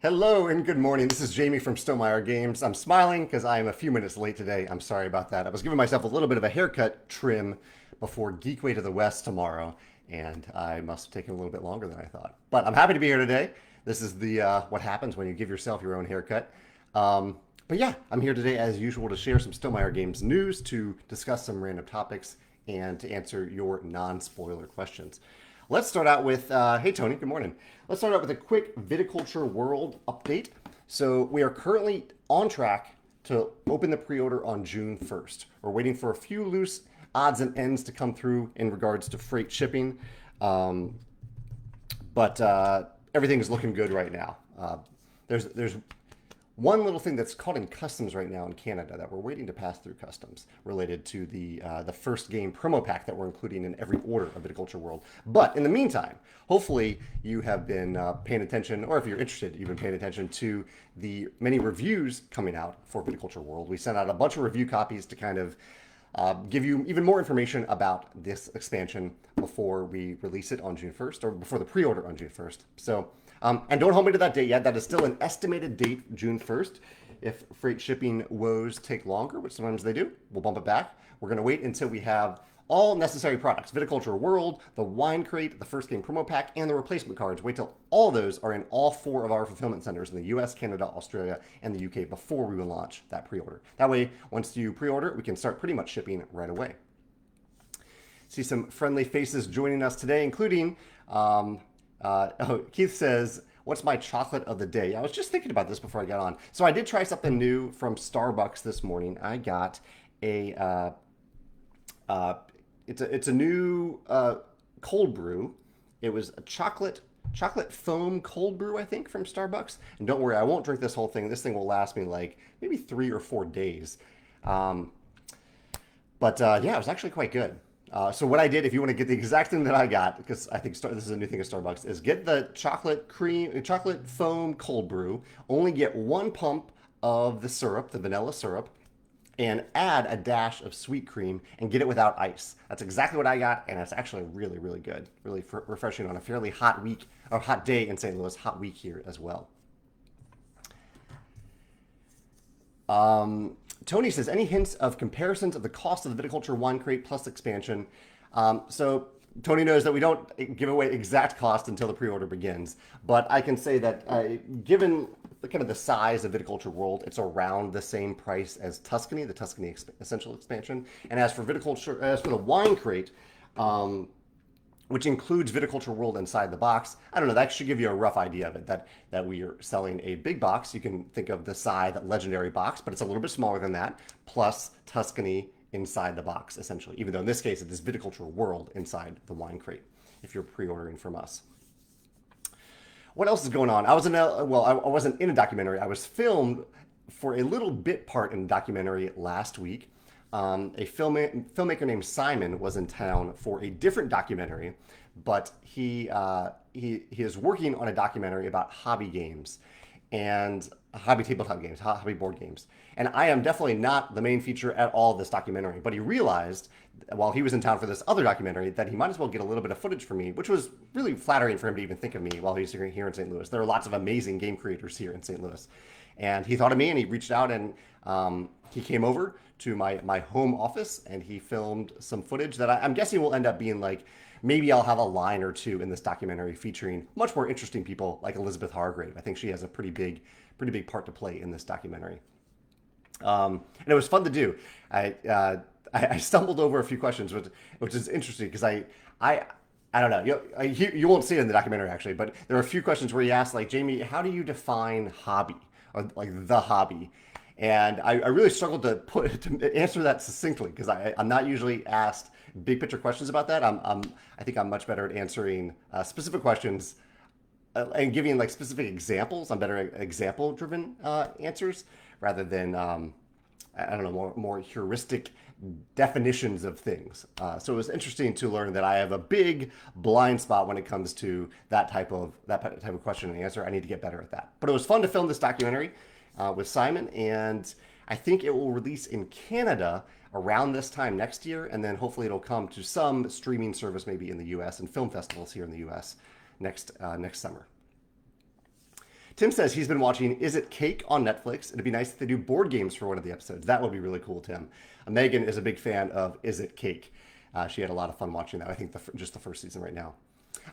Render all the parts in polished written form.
Hello and good morning. This is Jamey from Stonemeyer Games. I'm smiling because I am a few minutes late today. I'm sorry about that. I was giving myself a little bit of a haircut trim before Geekway to the West tomorrow, and I must have taken a little bit longer than I thought. But I'm happy to be here today. This is the what happens when you give yourself your own haircut. But yeah, I'm here today as usual to share some Stonemeyer Games news, to discuss some random topics, and to answer your non-spoiler questions. Let's start out with, hey Tony, good morning. Let's start out with a quick viticulture world update. So we are currently on track to open the pre-order on June 1st. We're waiting for a few loose odds and ends to come through in regards to freight shipping, but everything is looking good right now. There's one little thing that's caught in customs right now in Canada that we're waiting to pass through customs related to the first game promo pack that we're including in every order of Viticulture World. But in the meantime, hopefully you have been paying attention, or if you're interested, you've been paying attention to the many reviews coming out for Viticulture World. We sent out a bunch of review copies to kind of give you even more information about this expansion before we release it on June 1st, or before the pre-order on June 1st. So, and don't hold me to that date yet. That is still an estimated date, June 1st. If freight shipping woes take longer, which sometimes they do, we'll bump it back. We're going to wait until we have all necessary products: Viticulture World, the wine crate, the first game promo pack, and the replacement cards. Wait till all those are in all four of our fulfillment centers in the US, Canada, Australia, and the UK before we will launch that pre-order. That way, once you pre-order, we can start pretty much shipping right away. See some friendly faces joining us today, including Keith says, "What's my chocolate of the day?" I was just thinking about this before I got on. So I did try something new from Starbucks this morning. I got a it's a new cold brew. It was a chocolate foam cold brew, I think, from Starbucks. And don't worry, I won't drink this whole thing. This thing will last me like maybe 3 or 4 days. Yeah, it was actually quite good. So what I did, if you want to get the exact thing that I got, because I think this is a new thing at Starbucks, is get the chocolate foam cold brew. Only get one pump of the syrup, the vanilla syrup, and add a dash of sweet cream and get it without ice. That's exactly what I got, and it's actually really, really good. Really refreshing on a fairly hot week, or hot day in St. Louis, hot week here as well. Tony says, any hints of comparisons of the cost of the Viticulture Wine Crate Plus expansion? So Tony knows that we don't give away exact cost until the pre-order begins, but I can say that given the size of Viticulture World, it's around the same price as Tuscany, the Tuscany Essential expansion. And as for the Wine Crate, which includes Viticulture World inside the box, I don't know, that should give you a rough idea of it, that we are selling a big box. You can think of the Scythe Legendary box, but it's a little bit smaller than that, plus Tuscany inside the box, essentially, even though in this case it is Viticulture World inside the wine crate, if you're pre-ordering from us. What else is going on? I wasn't in a documentary. I was filmed for a little bit part in a documentary last week. A filmmaker named Simon was in town for a different documentary, but he is working on a documentary about hobby games and hobby tabletop games, hobby board games. And I am definitely not the main feature at all of this documentary, but he realized while he was in town for this other documentary that he might as well get a little bit of footage for me, which was really flattering for him to even think of me while he's here in St. Louis. There are lots of amazing game creators here in St. Louis. And he thought of me, and he reached out, and he came over to my home office, and he filmed some footage that I'm guessing will end up being like, maybe I'll have a line or two in this documentary featuring much more interesting people like Elizabeth Hargrave. I think she has a pretty big part to play in this documentary. And it was fun to do. I stumbled over a few questions, which is interesting because I don't know. You won't see it in the documentary actually, but there are a few questions where he asked, like, Jamey, how do you define hobby, or like the hobby? And I really struggled to answer that succinctly because I'm not usually asked big picture questions about that. I think I'm much better at answering specific questions and giving like specific examples. I'm better at example driven answers rather than I don't know, more heuristic definitions of things. So it was interesting to learn that I have a big blind spot when it comes to that type of question and answer. I need to get better at that. But it was fun to film this documentary with Simon, and I think it will release in Canada around this time next year, and then hopefully it'll come to some streaming service maybe in the US and film festivals here in the US next summer. Tim says he's been watching Is It Cake on Netflix. It'd be nice if they do board games for one of the episodes. That would be really cool, Tim. Megan is a big fan of Is It Cake. She had a lot of fun watching that. I think just the first season right now.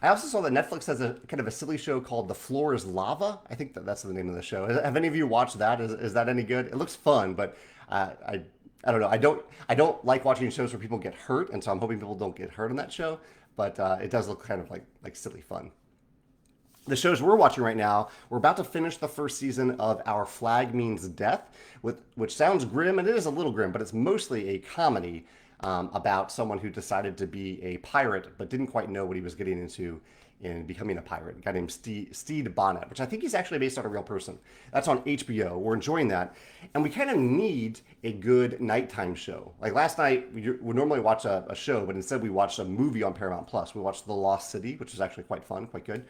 I also saw that Netflix has a kind of a silly show called The Floor is Lava. I think that's the name of the show. Have any of you watched that? Is that any good? It looks fun, but I don't know. I don't like watching shows where people get hurt, and so I'm hoping people don't get hurt on that show. But it does look kind of like silly fun. The shows we're watching right now, we're about to finish the first season of Our Flag Means Death, which sounds grim, and it is a little grim, but it's mostly a comedy about someone who decided to be a pirate but didn't quite know what he was getting into in becoming a pirate. A guy named Stede Bonnet, which I think he's actually based on a real person. That's on HBO. We're enjoying that. And we kind of need a good nighttime show. Like last night, we normally watch a show, but instead we watched a movie on Paramount Plus. We watched The Lost City, which was actually quite fun, quite good.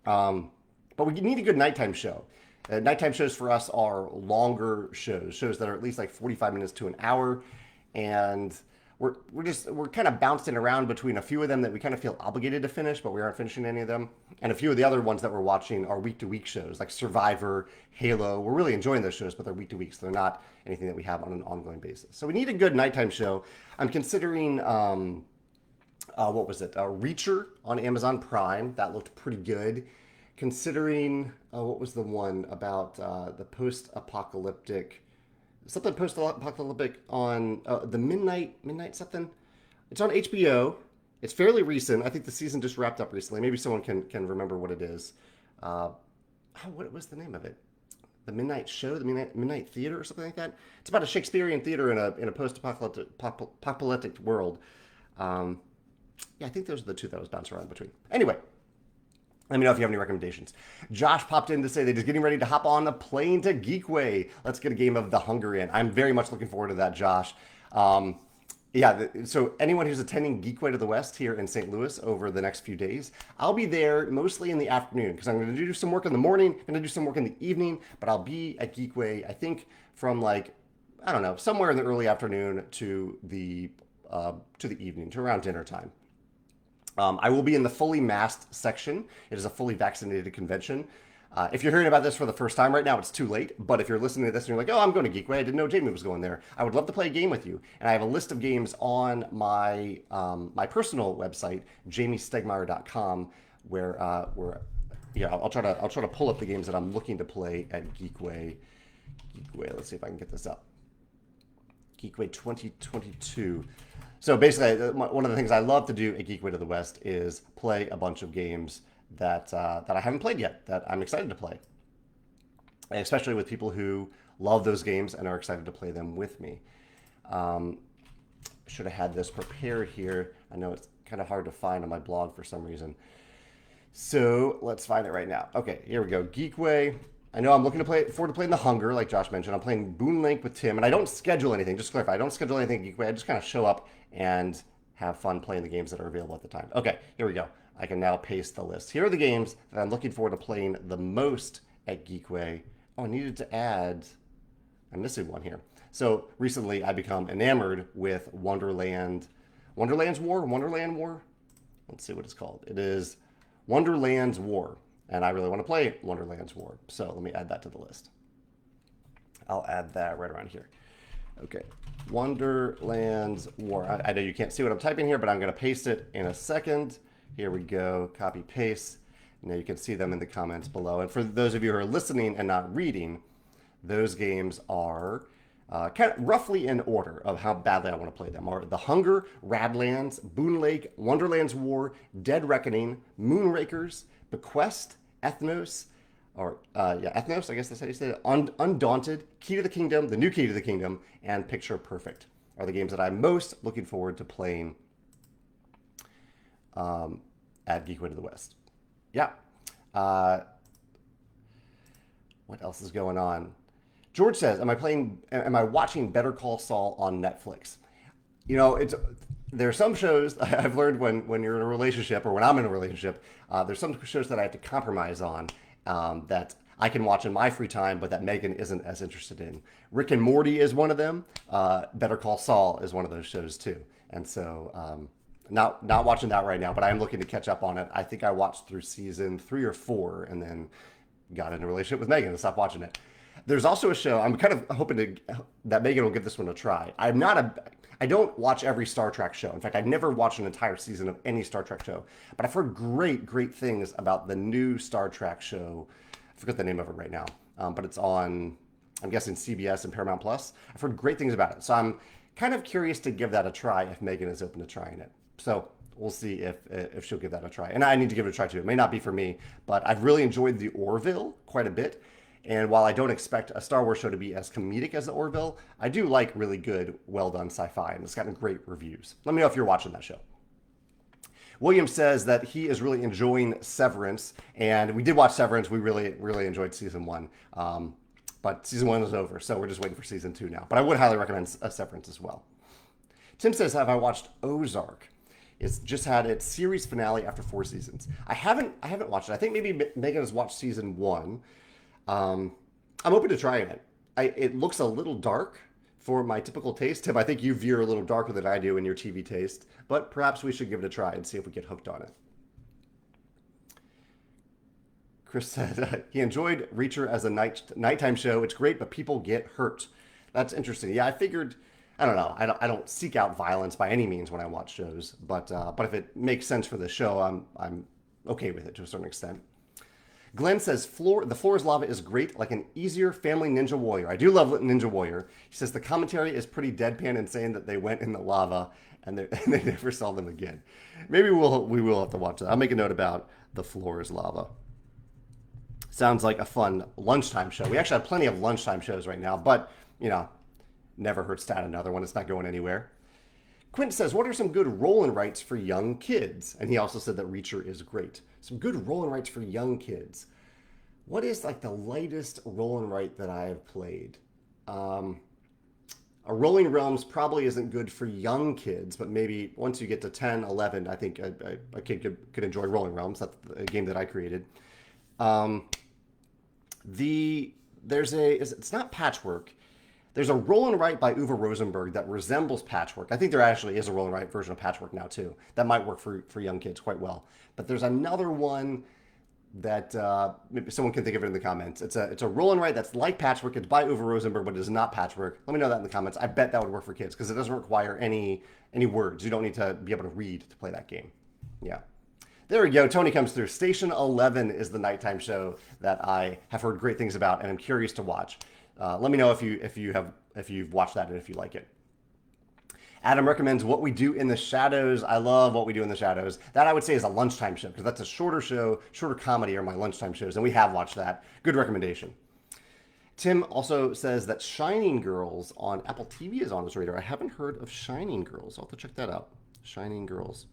But we need a good nighttime show. Nighttime shows for us are longer shows that are at least like 45 minutes to an hour. And we're kind of bouncing around between a few of them that we kind of feel obligated to finish, but we aren't finishing any of them. And a few of the other ones that we're watching are week-to-week shows, like Survivor, Halo. We're really enjoying those shows, but they're week-to-week, so they're not anything that we have on an ongoing basis. So we need a good nighttime show. I'm considering, what was it? Reacher on Amazon Prime. That looked pretty good. Considering, what was the one about the post-apocalyptic... Something post-apocalyptic on the midnight something. It's on HBO. It's fairly recent. I think the season just wrapped up recently. Maybe someone can remember what it is. What was the name of it? The Midnight Show, the Midnight Theater, or something like that. It's about a Shakespearean theater in a post-apocalyptic world. Yeah, I think those are the two that I was bouncing around between. Anyway. Let me know if you have any recommendations. Josh popped in to say that he's getting ready to hop on a plane to Geekway. Let's get a game of The Hunger in. I'm very much looking forward to that, Josh. So anyone who's attending Geekway to the West here in St. Louis over the next few days, I'll be there mostly in the afternoon because I'm going to do some work in the morning, I'm going to do some work in the evening, but I'll be at Geekway, I think, from somewhere in the early afternoon to the evening, to around dinner time. I will be in the fully masked section. It is a fully vaccinated convention. If you're hearing about this for the first time right now, it's too late. But if you're listening to this and you're like, oh, I'm going to Geekway, I didn't know Jamey was going there, I would love to play a game with you. And I have a list of games on my my personal website, jameystegmeyer.com, where I'll try to pull up the games that I'm looking to play at Geekway. Let's see if I can get this up. Geekway 2022. So basically, one of the things I love to do at Geekway to the West is play a bunch of games that I haven't played yet, that I'm excited to play. And especially with people who love those games and are excited to play them with me. Should have had this prepared here. I know it's kind of hard to find on my blog for some reason. So let's find it right now. Okay, here we go. Geekway. I know I'm looking forward to playing The Hunger, like Josh mentioned. I'm playing Boon Link with Tim, and I don't schedule anything. Just to clarify, I don't schedule anything at Geekway. I just kind of show up and have fun playing the games that are available at the time. Okay, here we go. I can now paste the list. Here are the games that I'm looking forward to playing the most at Geekway. Oh, I needed to add... I'm missing one here. So recently I become enamored with Wonderland War? Let's see what it's called. It is Wonderland's War. And I really want to play Wonderland's War. So let me add that to the list. I'll add that right around here. Okay. Wonderland's War. I know you can't see what I'm typing here, but I'm going to paste it in a second. Here we go. Copy, paste. Now you can see them in the comments below. And for those of you who are listening and not reading, those games are kind of roughly in order of how badly I want to play them. Are The Hunger, Radlands, Boon Lake, Wonderland's War, Dead Reckoning, Moonrakers, Bequest, Ethnos, Ethnos, I guess that's how you say it, Undaunted, Key to the Kingdom, The New Key to the Kingdom, and Picture Perfect are the games that I'm most looking forward to playing at Geekway to the West. Yeah. What else is going on? George says, am I watching Better Call Saul on Netflix? You know, there are some shows I've learned when you're in a relationship, or when I'm in a relationship, there's some shows that I have to compromise on that I can watch in my free time, but that Megan isn't as interested in. Rick and Morty is one of them. Better Call Saul is one of those shows too. And so not watching that right now, but I'm looking to catch up on it. I think I watched through season 3 or 4 and then got in a relationship with Megan and stopped watching it. There's also a show I'm kind of hoping that Megan will give this one a try. I don't watch every Star Trek show. In fact, I've never watched an entire season of any Star Trek show. But I've heard great things about the new Star Trek show. I forget the name of it right now, but it's on, I'm guessing, CBS and Paramount Plus. I've heard great things about it. So I'm kind of curious to give that a try if Megan is open to trying it. So we'll see if she'll give that a try. And I need to give it a try too. It may not be for me, but I've really enjoyed the Orville quite a bit. And while I don't expect a Star Wars show to be as comedic as the Orville, I do like really good, well-done sci-fi, and it's gotten great reviews. Let me know if you're watching that show. William says that he is really enjoying Severance, and we did watch Severance. We really enjoyed season 1. But season 1 is over, so we're just waiting for season 2 now. But I would highly recommend Severance as well. Tim says, have I watched Ozark? It's just had its series finale after 4 seasons. I haven't watched it. I think maybe Megan has watched season 1. I'm open to trying it. It looks a little dark for my typical taste. Tim, I think you veer a little darker than I do in your TV taste, but perhaps we should give it a try and see if we get hooked on it. Chris said he enjoyed Reacher as a nighttime show. It's great, but people get hurt. That's interesting. Yeah, I figured. I don't know. I don't seek out violence by any means when I watch shows, but if it makes sense for the show, I'm okay with it to a certain extent. Glenn says, the Floor is Lava is great, like an easier family Ninja Warrior. I do love Ninja Warrior. He says the commentary is pretty deadpan and saying that they went in the lava and they never saw them again. Maybe we will have to watch that. I'll make a note about The Floor is Lava. Sounds like a fun lunchtime show. We actually have plenty of lunchtime shows right now, but, never hurts to add another one. It's not going anywhere. Quint says, what are some good roll-and writes for young kids? And he also said that Reacher is great. Some good roll-and writes for young kids. What is like the lightest roll-and write that I have played? A Rolling Realms probably isn't good for young kids, but maybe once you get to 10, 11, I think a kid could enjoy Rolling Realms. That's a game that I created. It's not Patchwork. There's a roll and write by Uwe Rosenberg that resembles Patchwork. I think there actually is a roll and write version of Patchwork now too. That might work for young kids quite well. But there's another one that maybe someone can think of it in the comments. It's a roll and write that's like Patchwork. It's by Uwe Rosenberg, but it is not Patchwork. Let me know that in the comments. I bet that would work for kids because it doesn't require any words. You don't need to be able to read to play that game. Yeah. There we go. Tony comes through. Station 11 is the nighttime show that I have heard great things about and I'm curious to watch. Let me know if you've watched that and if you like it. Adam recommends What We Do in the Shadows. I love What We Do in the Shadows. That I would say is a lunchtime show because that's a shorter show, shorter comedy are my lunchtime shows, and we have watched that. Good recommendation. Tim also says that Shining Girls on Apple TV is on his radar. I haven't heard of Shining Girls. I'll have to check that out. Shining Girls.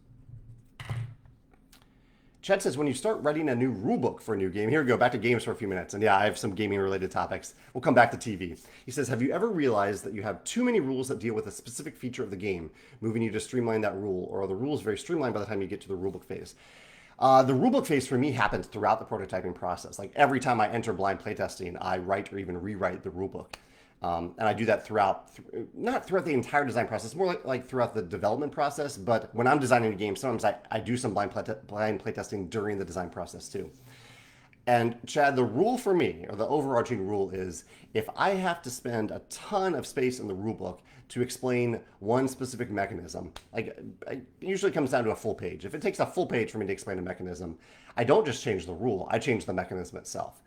Chad says, when you start writing a new rulebook for a new game, here we go, back to games for a few minutes. And yeah, I have some gaming-related topics. We'll come back to TV. He says, have you ever realized that you have too many rules that deal with a specific feature of the game, moving you to streamline that rule, or are the rules very streamlined by the time you get to the rulebook phase? The rulebook phase for me happens throughout the prototyping process. Like every time I enter blind playtesting, I write or even rewrite the rulebook. And I do that not throughout the entire design process, more like throughout the development process. But when I'm designing a game, sometimes I do some blind playtesting during the design process too. And Chad, the rule for me, or the overarching rule is, if I have to spend a ton of space in the rulebook to explain one specific mechanism, like it usually comes down to a full page. If it takes a full page for me to explain a mechanism, I don't just change the rule, I change the mechanism itself.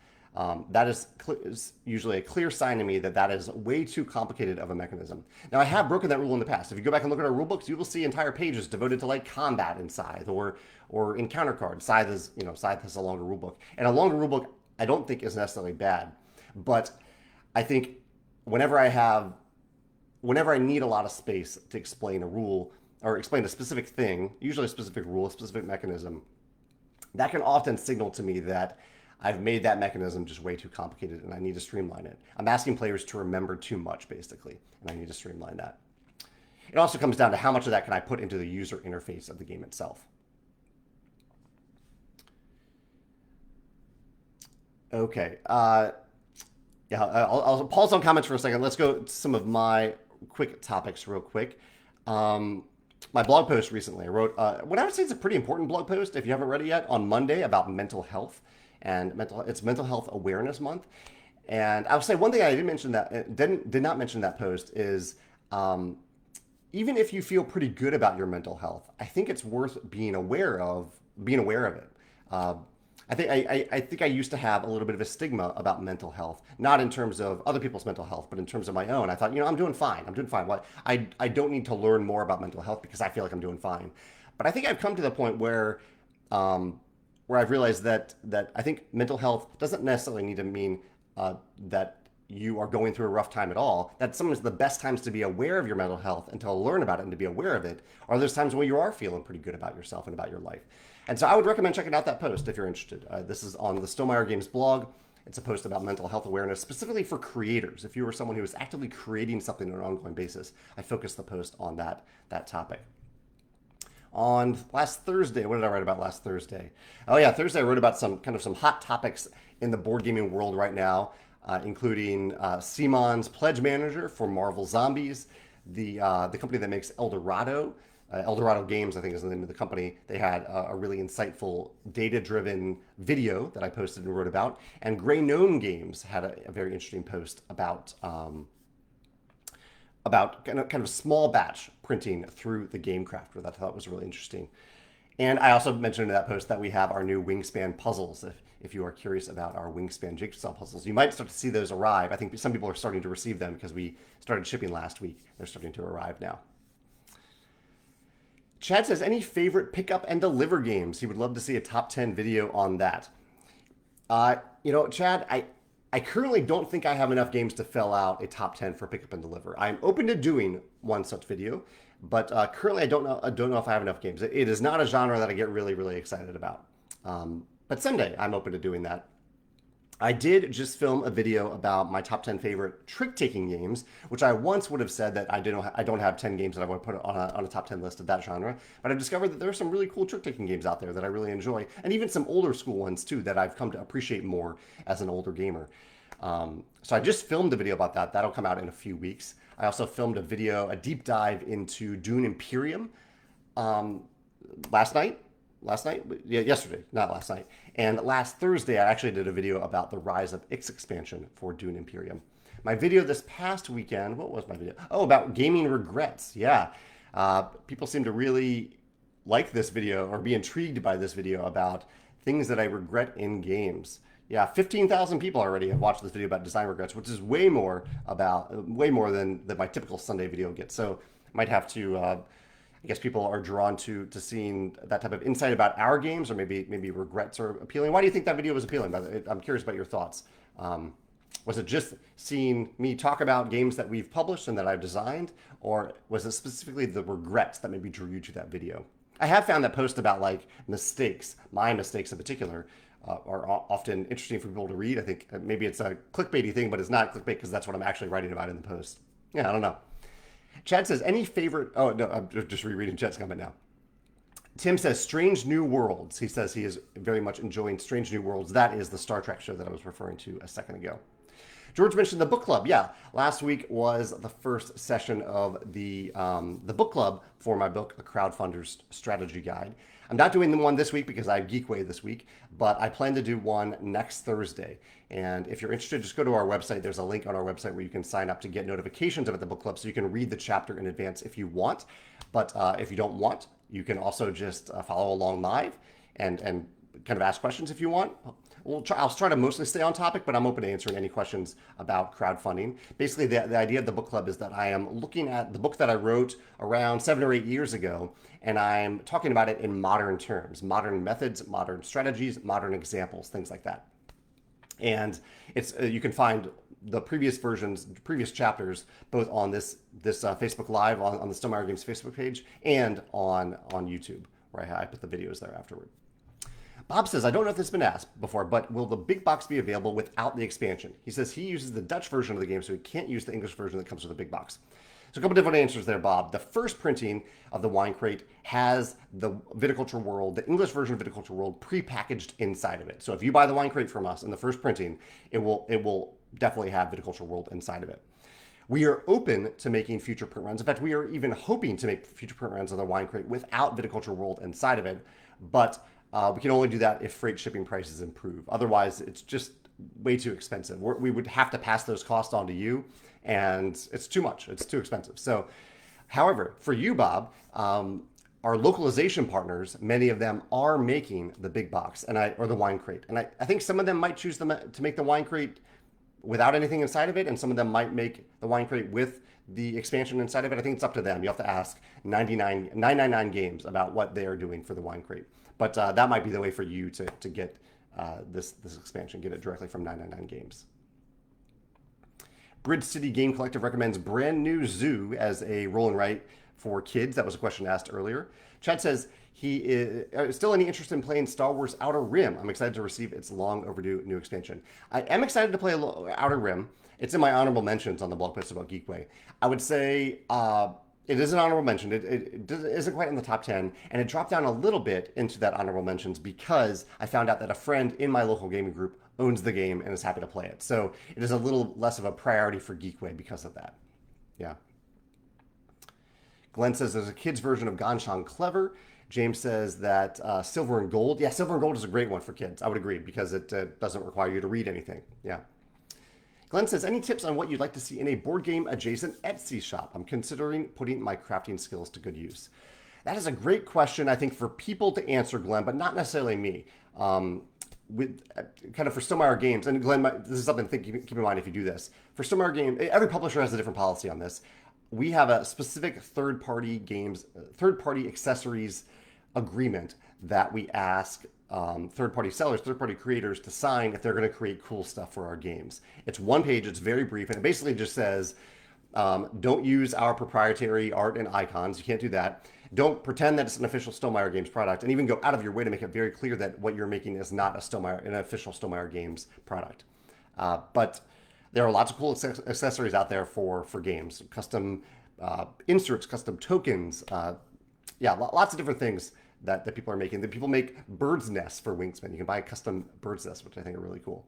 That is usually a clear sign to me that is way too complicated of a mechanism. Now, I have broken that rule in the past. If you go back and look at our rule books, you will see entire pages devoted to like combat in Scythe or encounter cards. Scythe has a longer rule book. And a longer rule book, I don't think is necessarily bad. But I think whenever I need a lot of space to explain a rule or explain a specific thing, usually a specific rule, a specific mechanism, that can often signal to me that I've made that mechanism just way too complicated and I need to streamline it. I'm asking players to remember too much, basically, and I need to streamline that. It also comes down to how much of that can I put into the user interface of the game itself. Okay. I'll pause on comments for a second. Let's go to some of my quick topics real quick. My blog post recently, I wrote what I would say is a pretty important blog post, if you haven't read it yet, on Monday about mental health. and it's Mental Health Awareness Month. And I would say one thing I didn't mention that did not mention that post is even if you feel pretty good about your mental health, I think it's worth being aware of it. Uh, I think I used to have a little bit of a stigma about mental health, not in terms of other people's mental health, but in terms of my own. I thought, I'm doing fine. I'm doing fine. What I don't need to learn more about mental health because I feel like I'm doing fine. But I think I've come to the point where I've realized that I think mental health doesn't necessarily need to mean that you are going through a rough time at all. That sometimes the best times to be aware of your mental health and to learn about it and to be aware of it are those times when you are feeling pretty good about yourself and about your life. And so I would recommend checking out that post if you're interested. This is on the Stonemaier Games blog. It's a post about mental health awareness, specifically for creators. If you are someone who is actively creating something on an ongoing basis, I focused the post on that topic. On last Thursday, what did I write about last Thursday? Oh yeah, Thursday I wrote about some hot topics in the board gaming world right now, including CMON's Pledge Manager for Marvel Zombies, the company that makes Eldorado. Eldorado Games, I think, is the name of the company. They had a really insightful, data-driven video that I posted and wrote about. And Grey Gnome Games had a very interesting post about kind of small batch printing through the Game Crafter that I thought was really interesting. And I also mentioned in that post that we have our new Wingspan puzzles. If you are curious about our Wingspan jigsaw puzzles, you might start to see those arrive. I think some people are starting to receive them because we started shipping last week. They're starting to arrive now. Chad says, any favorite pick up and deliver games? He would love to see a top 10 video on that. Chad, I currently don't think I have enough games to fill out a top 10 for pick up and deliver. I'm open to doing one such video, but currently I don't know if I have enough games. It is not a genre that I get really, really excited about. But someday I'm open to doing that. I did just film a video about my top 10 favorite trick-taking games, which I once would have said that I don't have 10 games that I want to put on a top 10 list of that genre. But I've discovered that there are some really cool trick-taking games out there that I really enjoy, and even some older school ones too that I've come to appreciate more as an older gamer. So I just filmed a video about that. That'll come out in a few weeks. I also filmed a deep dive into Dune Imperium yesterday, not last night. And last Thursday, I actually did a video about the Rise of Ix expansion for Dune Imperium. My video this past weekend, what was my video? Oh, about gaming regrets. Yeah. People seem to really like this video or be intrigued by this video about things that I regret in games. Yeah, 15,000 people already have watched this video about design regrets, which is way more than my typical Sunday video gets. So might have to, I guess people are drawn to seeing that type of insight about our games, or maybe regrets are appealing. Why do you think that video was appealing? I'm curious about your thoughts. Was it just seeing me talk about games that we've published and that I've designed, or was it specifically the regrets that maybe drew you to that video? I have found that post about like mistakes, my mistakes in particular, are often interesting for people to read. I think maybe it's a clickbaity thing, but it's not clickbait because that's what I'm actually writing about in the post. Yeah, I don't know. Chad says, any favorite... Oh, no, I'm just rereading Chad's comment now. Tim says, Strange New Worlds. He says he is very much enjoying Strange New Worlds. That is the Star Trek show that I was referring to a second ago. George mentioned the book club. Yeah, last week was the first session of the book club for my book, A Crowdfunder's Strategy Guide. I'm not doing the one this week because I have Geekway this week, but I plan to do one next Thursday. And if you're interested, just go to our website. There's a link on our website where you can sign up to get notifications about the book club so you can read the chapter in advance if you want. But if you don't want, you can also just follow along live and kind of ask questions if you want. I'll try to mostly stay on topic, but I'm open to answering any questions about crowdfunding. Basically, the idea of the book club is that I am looking at the book that I wrote around 7 or 8 years ago, and I'm talking about it in modern terms, modern methods, modern strategies, modern examples, things like that. And it's you can find the previous versions, previous chapters, both on this Facebook Live on the Stonemaier Games Facebook page and on YouTube, where I put the videos there afterward. Bob says, I don't know if this has been asked before, but will the big box be available without the expansion? He says he uses the Dutch version of the game, so he can't use the English version that comes with the big box. So a couple different answers there, Bob. The first printing of the wine crate has the Viticulture World, the English version of Viticulture World, pre-packaged inside of it. So if you buy the wine crate from us in the first printing, it will definitely have Viticulture World inside of it. We are open to making future print runs. In fact, we are even hoping to make future print runs of the wine crate without Viticulture World inside of it. But We can only do that if freight shipping prices improve. Otherwise, it's just way too expensive. We would have to pass those costs on to you, and it's too much. It's too expensive. So, however, for you, Bob, our localization partners, many of them are making the big box or the wine crate. And I think some of them might choose to make the wine crate without anything inside of it, and some of them might make the wine crate with the expansion inside of it. I think it's up to them. You have to ask 999 games about what they are doing for the wine crate. But that might be the way for you to get this expansion, get it directly from 999 games. Bridge City Game Collective recommends Brand New Zoo as a roll and write for kids. That was a question asked earlier. Chad says he is still any interest in playing Star Wars Outer Rim. I'm excited to receive its long overdue new expansion. I am excited to play Outer Rim. It's in my honorable mentions on the blog post about Geekway. I would say it is an honorable mention. It isn't quite in the top 10, and it dropped down a little bit into that honorable mentions because I found out that a friend in my local gaming group owns the game and is happy to play it. So it is a little less of a priority for Geekway because of that. Yeah. Glenn says there's a kid's version of Ganshan Clever. James says that Silver and Gold. Yeah, Silver and Gold is a great one for kids. I would agree because it doesn't require you to read anything. Yeah. Glenn says, any tips on what you'd like to see in a board game adjacent Etsy shop? I'm considering putting my crafting skills to good use. That is a great question, I think, for people to answer, Glenn, but not necessarily me. With kind of for Stonemaier Games, and Glenn, this is something to keep in mind if you do this. For Stonemaier Games, every publisher has a different policy on this. We have a specific third-party accessories agreement that we ask third-party sellers, third-party creators to sign if they're going to create cool stuff for our games. It's one page, it's very brief, and it basically just says, don't use our proprietary art and icons. You can't do that. Don't pretend that it's an official Stonemaier Games product, and even go out of your way to make it very clear that what you're making is not an official Stonemaier Games product. But there are lots of cool accessories out there for games, custom inserts, custom tokens, lots of different things that people are making. That people make bird's nests for Wingspan. You can buy a custom bird's nest, which I think are really cool.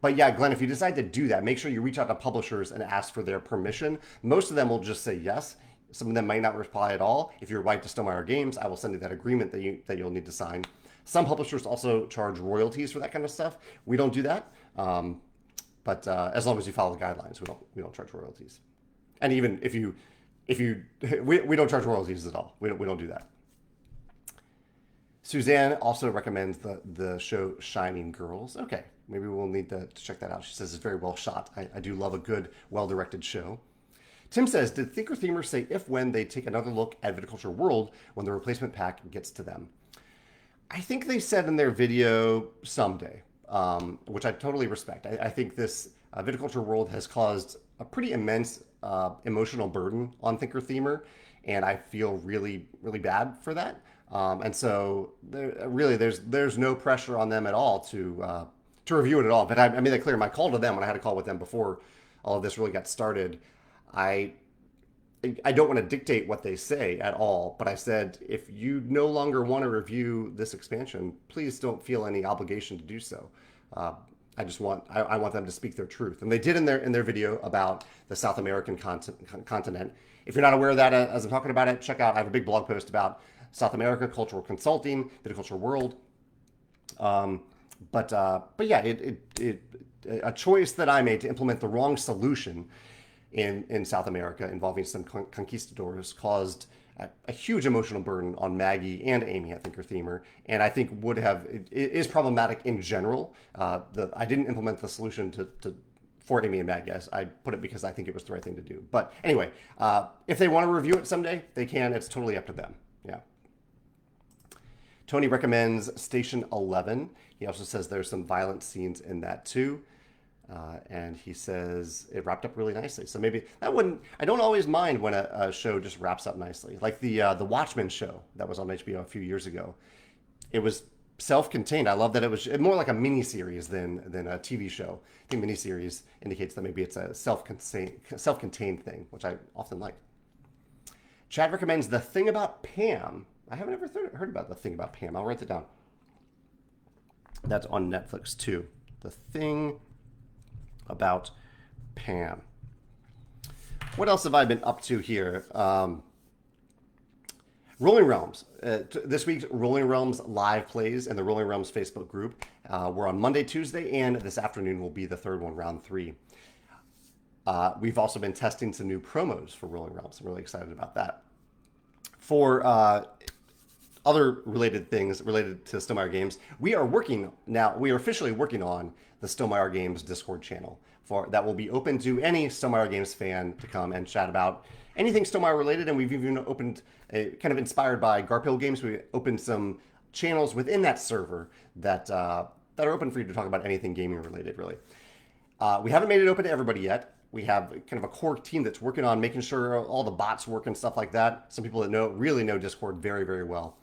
But yeah, Glenn, if you decide to do that, make sure you reach out to publishers and ask for their permission. Most of them will just say yes. Some of them might not reply at all. If you're right to Stonemaier Games, I will send you that agreement that you'll need to sign. Some publishers also charge royalties for that kind of stuff. We don't do that, but as long as you follow the guidelines, we don't charge royalties. And even if you we don't charge royalties at all. We don't do that. Suzanne also recommends the show Shining Girls. Okay, maybe we'll need to check that out. She says it's very well shot. I do love a good, well-directed show. Tim says, did Thinker Themers say when they take another look at Viticulture World when the replacement pack gets to them? I think they said in their video someday, which I totally respect. I think this Viticulture World has caused a pretty immense emotional burden on Thinker Themer, and I feel really, really bad for that. And so there's no pressure on them at all to review it at all. But I made that clear in my call to them when I had a call with them before all of this really got started. I don't want to dictate what they say at all, but I said, if you no longer want to review this expansion, please don't feel any obligation to do so. I want them to speak their truth. And they did in their video about the South American continent. If you're not aware of that as I'm talking about it, check out, I have a big blog post about South America, cultural consulting, Viticulture World. But yeah, a choice that I made to implement the wrong solution in South America involving some conquistadors caused a huge emotional burden on Maggie and Amy at Thinker Themer, and I think it is problematic in general. I didn't implement the solution for Amy and Maggie. I put it because I think it was the right thing to do. But anyway, if they want to review it someday, they can. It's totally up to them. Yeah. Tony recommends Station 11. He also says there's some violent scenes in that too. And he says it wrapped up really nicely. So maybe I don't always mind when a show just wraps up nicely. Like the Watchmen show that was on HBO a few years ago. It was self-contained. I love that it was more like a mini-series than a TV show. I think mini-series indicates that maybe it's a self-contained thing, which I often like. Chad recommends The Thing About Pam. I haven't ever heard about The Thing About Pam. I'll write it down. That's on Netflix too. The Thing About Pam. What else have I been up to here? Rolling Realms. This week's Rolling Realms live plays in the Rolling Realms Facebook group. We're on Monday, Tuesday, and this afternoon will be the third one, round 3. We've also been testing some new promos for Rolling Realms. I'm really excited about that. For other related things related to Stonemaier Games, we are officially working on the Stonemaier Games Discord channel that will be open to any Stonemaier Games fan to come and chat about anything Stonemaier related. And we've even opened, kind of inspired by Garphill Games, we opened some channels within that server that are open for you to talk about anything gaming related, really. We haven't made it open to everybody yet. We have kind of a core team that's working on making sure all the bots work and stuff like that. Some people that really know Discord very, very well.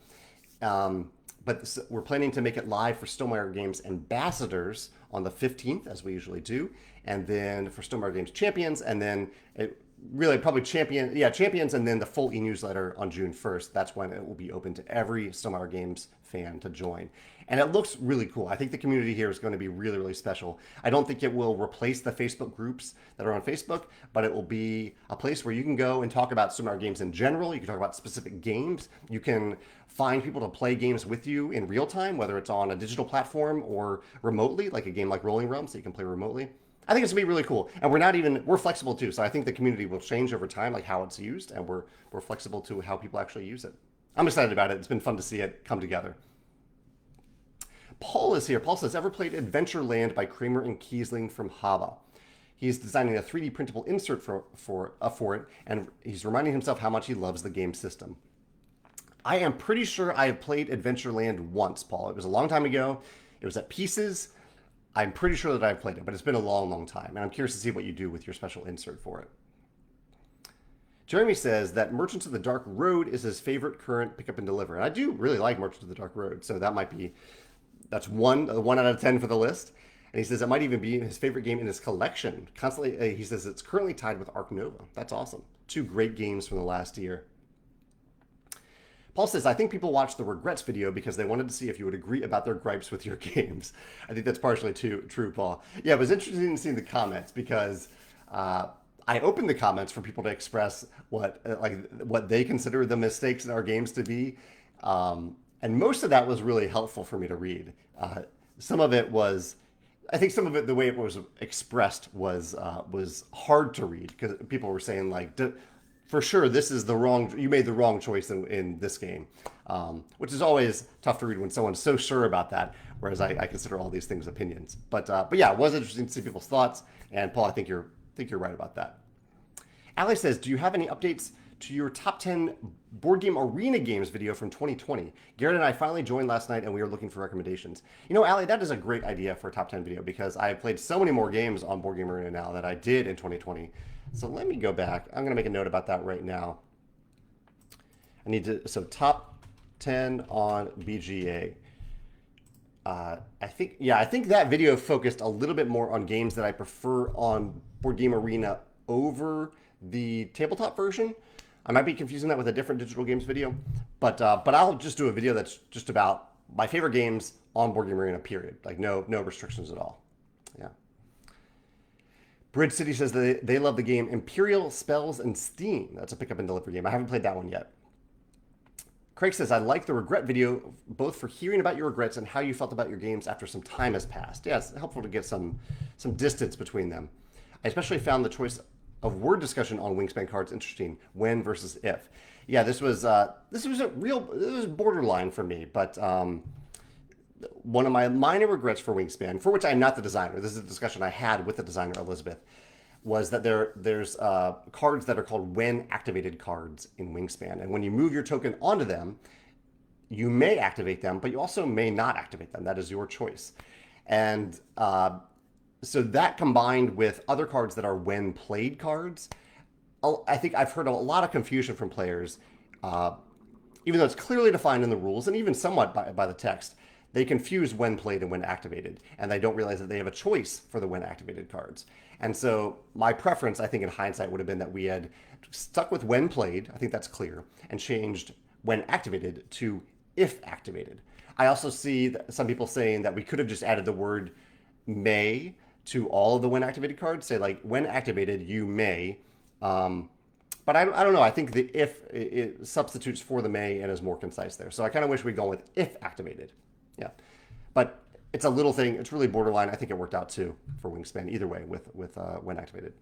But we're planning to make it live for Stonemaier Games Ambassadors on the 15th, as we usually do. And then for Stonemaier Games Champions, and then probably Champions, and then the full e-newsletter on June 1st. That's when it will be open to every Stonemaier Games fan to join. And it looks really cool. I think the community here is going to be really, really special. I don't think it will replace the Facebook groups that are on Facebook, but it will be a place where you can go and talk about Stonemaier Games in general. You can talk about specific games. You can find people to play games with you in real time, whether it's on a digital platform or remotely, like a game like Rolling Realms that you can play remotely. I think it's gonna be really cool, and we're flexible too. So I think the community will change over time, like how it's used, and we're flexible to how people actually use it. I'm excited about it. It's been fun to see it come together. Paul is here. Paul says, ever played Adventureland by Kramer and Kiesling from Hava? He's designing a 3D printable insert for it, and he's reminding himself how much he loves the game system. I am pretty sure I have played Adventureland once, Paul. It was a long time ago. It was at Pieces. I'm pretty sure that I've played it, but it's been a long, long time. And I'm curious to see what you do with your special insert for it. Jamey says that Merchants of the Dark Road is his favorite current pick up and deliver. And I do really like Merchants of the Dark Road. So that's one out of 10 for the list. And he says it might even be his favorite game in his collection. Constantly, he says it's currently tied with Ark Nova. That's awesome. 2 great games from the last year. Paul says, I think people watched the regrets video because they wanted to see if you would agree about their gripes with your games. I think that's partially true, Paul. Yeah, it was interesting to see the comments because I opened the comments for people to express what they consider the mistakes in our games to be. And most of that was really helpful for me to read. Some of it, the way it was expressed was hard to read because people were saying for sure, you made the wrong choice in this game, which is always tough to read when someone's so sure about that, whereas I consider all these things opinions. But yeah, it was interesting to see people's thoughts, and Paul, I think you're right about that. Ali says, do you have any updates to your top 10 board game arena games video from 2020? Garrett and I finally joined last night, and we are looking for recommendations. Ali, that is a great idea for a top 10 video because I have played so many more games on Board Game Arena now that I did in 2020. So let me go back. I'm going to make a note about that right now. Top 10 on BGA. I think that video focused a little bit more on games that I prefer on Board Game Arena over the tabletop version. I might be confusing that with a different digital games video, but I'll just do a video that's just about my favorite games on Board Game Arena, period. Like no restrictions at all. Yeah. Bridge City says they love the game Imperial Spells and Steam. That's a pick up and deliver game. I haven't played that one yet. Craig says, I like the regret video, both for hearing about your regrets and how you felt about your games after some time has passed. Yeah, it's helpful to get some distance between them. I especially found the choice of word discussion on Wingspan cards interesting. When versus if. Yeah, this was borderline for me, but one of my minor regrets for Wingspan, for which I'm not the designer, this is a discussion I had with the designer, Elizabeth, was that there's cards that are called when activated cards in Wingspan. And when you move your token onto them, you may activate them, but you also may not activate them. That is your choice. And so that combined with other cards that are when played cards, I think I've heard a lot of confusion from players, even though it's clearly defined in the rules and even somewhat by the text. They confuse when played and when activated, and they don't realize that they have a choice for the when activated cards. And so my preference, I think in hindsight, would have been that we had stuck with when played, I think that's clear, and changed when activated to if activated. I also see some people saying that we could have just added the word may to all of the when activated cards. Say like when activated, you may But I don't know. I think the if it substitutes for the may and is more concise there. So I kind of wish we'd gone with if activated. Yeah. But it's a little thing. It's really borderline. I think it worked out too for Wingspan either way with when activated.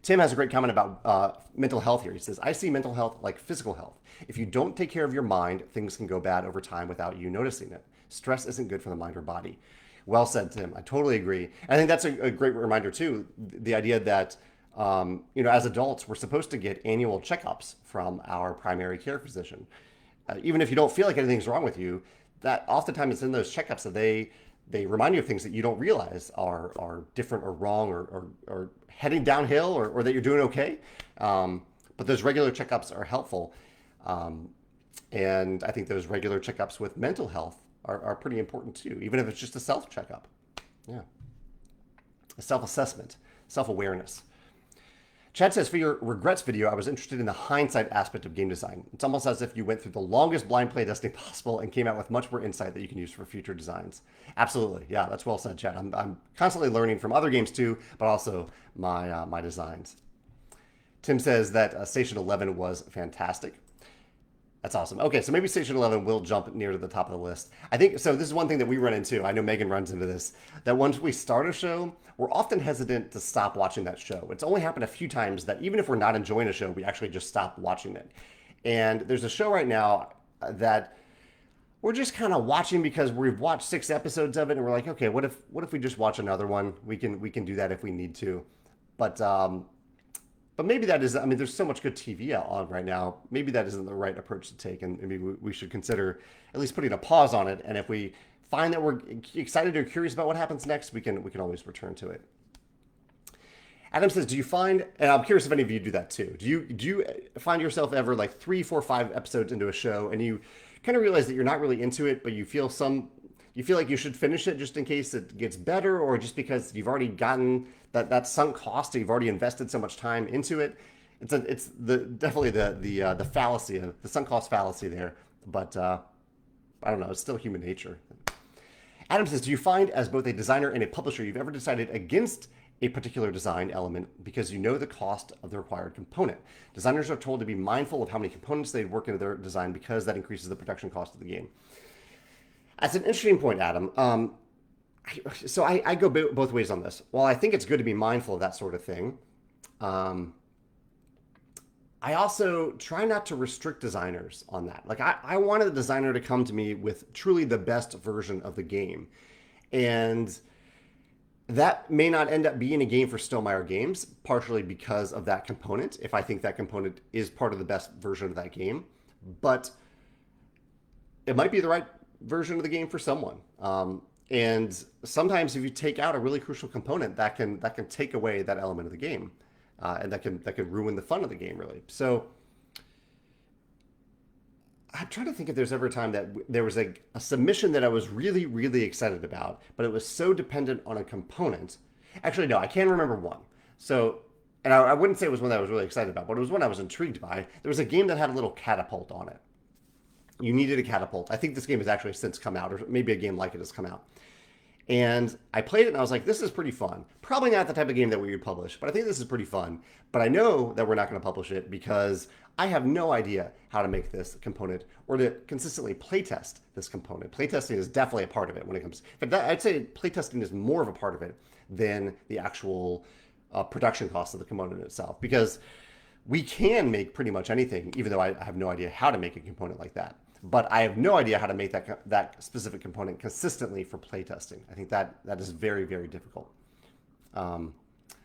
Tim has a great comment about mental health here. He says, I see mental health like physical health. If you don't take care of your mind, things can go bad over time without you noticing it. Stress isn't good for the mind or body. Well said, Tim. I totally agree. And I think that's a great reminder, too. The idea that, as adults, we're supposed to get annual checkups from our primary care physician. Even if you don't feel like anything's wrong with you, that oftentimes it's in those checkups that they remind you of things that you don't realize are different or wrong or heading downhill or that you're doing okay. But those regular checkups are helpful. And I think those regular checkups with mental health are pretty important too, even if it's just a self checkup. Yeah. A self-assessment, self-awareness. Chad says, for your regrets video, I was interested in the hindsight aspect of game design. It's almost as if you went through the longest blind playtesting possible and came out with much more insight that you can use for future designs. Absolutely. Yeah, that's well said, Chad. I'm constantly learning from other games too, but also my designs. Tim says that Station 11 was fantastic. That's awesome. Okay, so maybe Station 11 will jump near to the top of the list. I think, so this is one thing that we run into, I know Megan runs into this, that once we start a show, we're often hesitant to stop watching that show. It's only happened a few times that even if we're not enjoying a show, we actually just stop watching it. And there's a show right now that we're just kind of watching because we've watched 6 episodes of it and we're like, okay, what if we just watch another one? We can do that if we need to. But maybe that is, there's so much good TV out on right now. Maybe that isn't the right approach to take, and maybe we should consider at least putting a pause on it. And if we find that we're excited or curious about what happens next, we can always return to it. Adam says, do you find, and I'm curious if any of you do that too, do you find yourself ever like 3, 4, 5 episodes into a show and you kind of realize that you're not really into it, but you feel like you should finish it just in case it gets better, or just because you've already gotten that sunk cost, you've already invested so much time into it. It's definitely the fallacy, the sunk cost fallacy there. But I don't know, it's still human nature. Adam says, do you find as both a designer and a publisher, you've ever decided against a particular design element because you know the cost of the required component? Designers are told to be mindful of how many components they work into their design because that increases the production cost of the game. That's an interesting point, Adam. So I go both ways on this. While I think it's good to be mindful of that sort of thing, I also try not to restrict designers on that. Like I wanted the designer to come to me with truly the best version of the game. And that may not end up being a game for Stonemaier Games, partially because of that component, if I think that component is part of the best version of that game. But it might be the right version of the game for someone. And sometimes if you take out a really crucial component, that can take away that element of the game, and that can ruin the fun of the game, really. So I'm trying to think if there's ever a time that there was a submission that I was really, really excited about, but it was so dependent on a component. Actually, no, I can remember one. So, and I wouldn't say it was one that I was really excited about, but it was one I was intrigued by. There was a game that had a little catapult on it. You needed a catapult. I think this game has actually since come out, or maybe a game like it has come out. And I played it and I was like, this is pretty fun. Probably not the type of game that we would publish, but I think this is pretty fun. But I know that we're not going to publish it because I have no idea how to make this component or to consistently playtest this component. Playtesting is definitely a part of it when it comes. In fact, I'd say playtesting is more of a part of it than the actual production cost of the component itself, because we can make pretty much anything, even though I have no idea how to make a component like that. But I have no idea how to make that specific component consistently for playtesting. I think that is very, very difficult.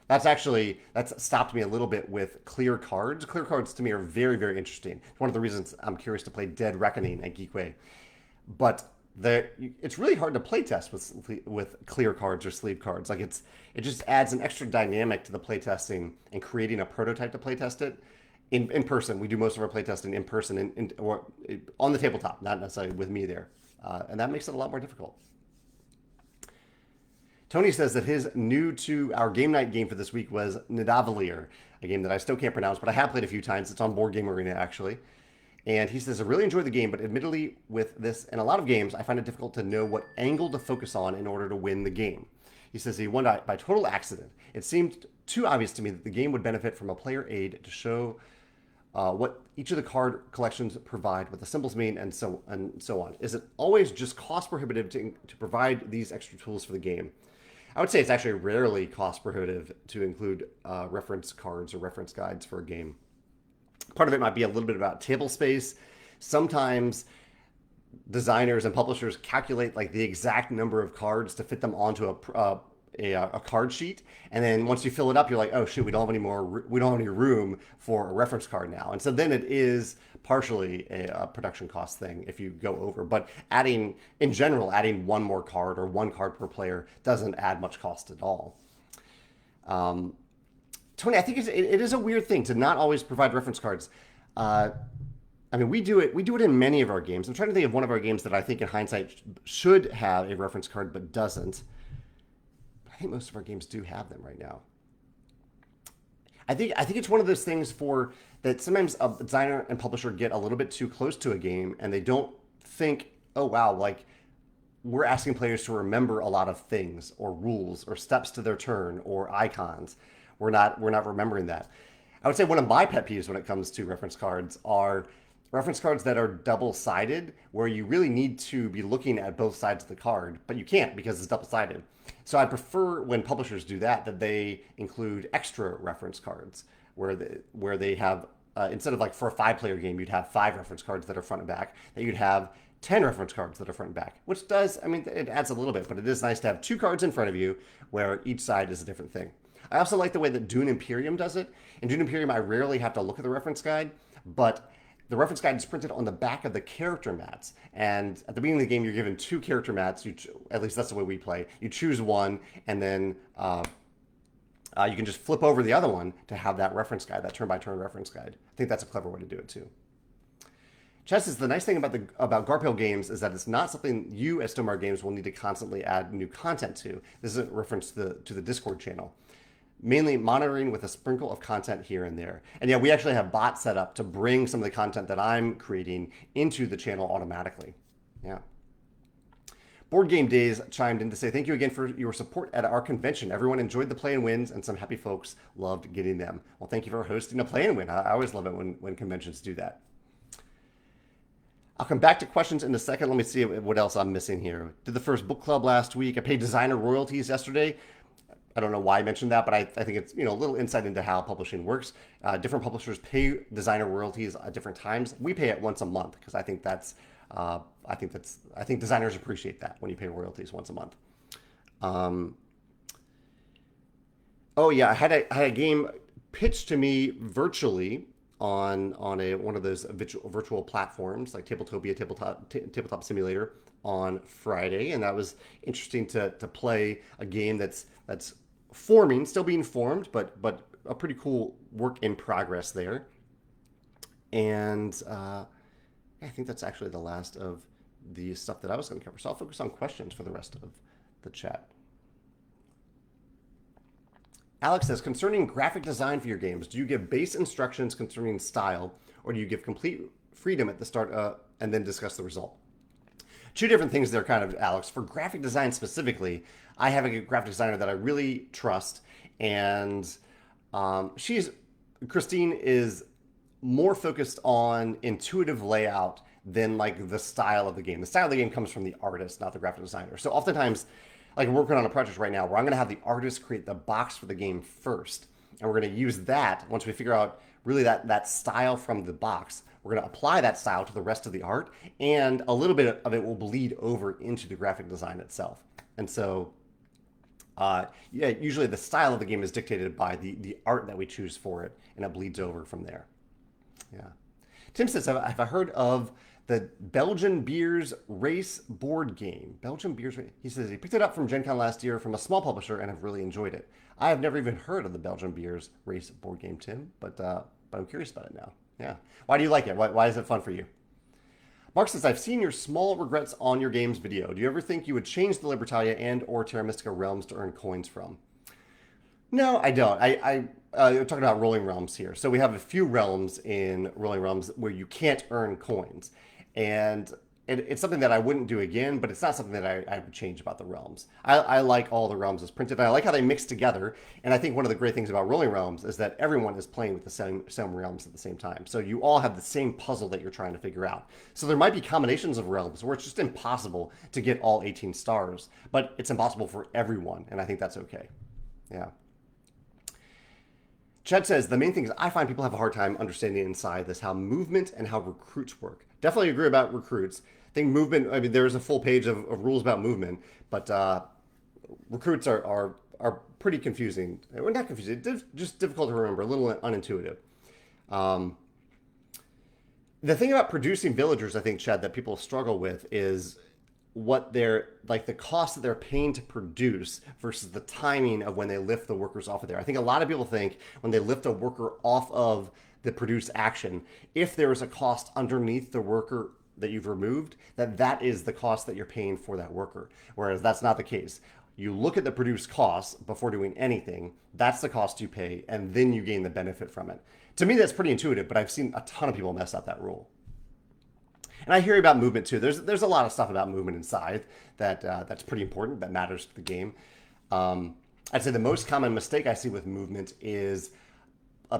That's stopped me a little bit with clear cards. Clear cards to me are very, very interesting. It's one of the reasons I'm curious to play Dead Reckoning at Geekway. But it's really hard to playtest with clear cards or sleeve cards. Like it just adds an extra dynamic to the playtesting and creating a prototype to playtest it. In person, we do most of our playtesting in person or on the tabletop, not necessarily with me there. And that makes it a lot more difficult. Tony says that his new to our game night game for this week was Nidavellir, a game that I still can't pronounce, but I have played a few times. It's on Board Game Arena, actually. And he says, I really enjoyed the game, but admittedly with this and a lot of games, I find it difficult to know what angle to focus on in order to win the game. He says he won by total accident. It seemed too obvious to me that the game would benefit from a player aid to show what each of the card collections provide, what the symbols mean, and so on. Is it always just cost prohibitive to provide these extra tools for the game? I would say it's actually rarely cost prohibitive to include reference cards or reference guides for a game. Part of it might be a little bit about table space. Sometimes designers and publishers calculate like the exact number of cards to fit them onto a card sheet, and then once you fill it up, you're like, oh shit, we don't have any room for a reference card now, and so then it is partially a production cost thing if you go over. But adding one more card or one card per player doesn't add much cost at all. Tony, I think it is a weird thing to not always provide reference cards. I mean, we do it in many of our games. I'm trying to think of one of our games that I think in hindsight should have a reference card but doesn't. I think most of our games do have them right now. I think it's one of those things that sometimes a designer and publisher get a little bit too close to a game and they don't think, oh wow, like we're asking players to remember a lot of things or rules or steps to their turn or icons. We're not remembering that. I would say one of my pet peeves when it comes to reference cards are reference cards that are double-sided, where you really need to be looking at both sides of the card, but you can't because it's double-sided. So I prefer when publishers do that they include extra reference cards, where they have, instead of like for a 5-player game, you'd have 5 reference cards that are front and back, that you'd have 10 reference cards that are front and back, which does, I mean, it adds a little bit, but it is nice to have 2 cards in front of you where each side is a different thing. I also like the way that Dune Imperium does it. In Dune Imperium, I rarely have to look at the reference guide, but the reference guide is printed on the back of the character mats. And at the beginning of the game, you're given 2 character mats. At least that's the way we play. You choose one, and then you can just flip over the other one to have that reference guide, that turn-by-turn reference guide. I think that's a clever way to do it, too. Chess is the nice thing about Garphill games is that it's not something you as Stonemaier Games will need to constantly add new content to. This is a reference to the Discord channel. Mainly monitoring with a sprinkle of content here and there. And yeah, we actually have bots set up to bring some of the content that I'm creating into the channel automatically. Yeah. Board Game Days chimed in to say, thank you again for your support at our convention. Everyone enjoyed the play and wins, and some happy folks loved getting them. Well, thank you for hosting a play and win. I always love it when conventions do that. I'll come back to questions in a second. Let me see what else I'm missing here. Did the first book club last week. I paid designer royalties yesterday. I don't know why I mentioned that, but I think it's a little insight into how publishing works. Different publishers pay designer royalties at different times. We pay it once a month because I think designers appreciate that when you pay royalties once a month. Oh yeah, I had a game pitched to me virtually on one of those virtual platforms like Tabletopia, Tabletop Simulator on Friday, and that was interesting to play a game that's forming, still being formed, but a pretty cool work in progress there. And I think that's actually the last of the stuff that I was going to cover. So I'll focus on questions for the rest of the chat. Alex says, concerning graphic design for your games, do you give base instructions concerning style, or do you give complete freedom at the start and then discuss the result? 2 different things there, kind of, Alex. For graphic design specifically, I have a graphic designer that I really trust, and Christine is more focused on intuitive layout than like the style of the game. The style of the game comes from the artist, not the graphic designer. So oftentimes, like I'm working on a project right now where I'm going to have the artist create the box for the game first, and we're going to use that once we figure out really that style from the box. We're going to apply that style to the rest of the art, and a little bit of it will bleed over into the graphic design itself. And so, usually the style of the game is dictated by the art that we choose for it, and it bleeds over from there. Yeah. Tim says, have I heard of the Belgian Beers Race board game? Belgian Beers Race. He says he picked it up from Gen Con last year from a small publisher and have really enjoyed it. I have never even heard of the Belgian Beers Race board game, Tim, but I'm curious about it now. Yeah. Why do you like it? Why is it fun for you? Mark says, I've seen your small regrets on your games video. Do you ever think you would change the Libertalia and or Terra Mystica realms to earn coins from? No, I don't. We're talking about Rolling Realms here. So we have a few realms in Rolling Realms where you can't earn coins. And it's something that I wouldn't do again, but it's not something that I would change about the realms. I like all the realms as printed. And I like how they mix together. And I think one of the great things about Rolling Realms is that everyone is playing with the same realms at the same time. So you all have the same puzzle that you're trying to figure out. So there might be combinations of realms where it's just impossible to get all 18 stars, but it's impossible for everyone. And I think that's okay. Yeah. Chad says, the main thing is I find people have a hard time understanding inside this how movement and how recruits work. Definitely agree about recruits. I think movement, I mean, there's a full page of rules about movement, but recruits are pretty confusing. Well, not confusing, just difficult to remember, a little unintuitive. The thing about producing villagers, I think, Chad, that people struggle with is what they're like the cost that they're paying to produce versus the timing of when they lift the workers off of there. I think a lot of people think when they lift a worker off of the produce action, if there is a cost underneath the worker that you've removed, that is the cost that you're paying for that worker. Whereas that's not the case. You look at the produce cost before doing anything, that's the cost you pay, and then you gain the benefit from it. To me, that's pretty intuitive, but I've seen a ton of people mess up that rule. And I hear about movement too. There's a lot of stuff about movement in Scythe that's pretty important, that matters to the game. I'd say the most common mistake I see with movement is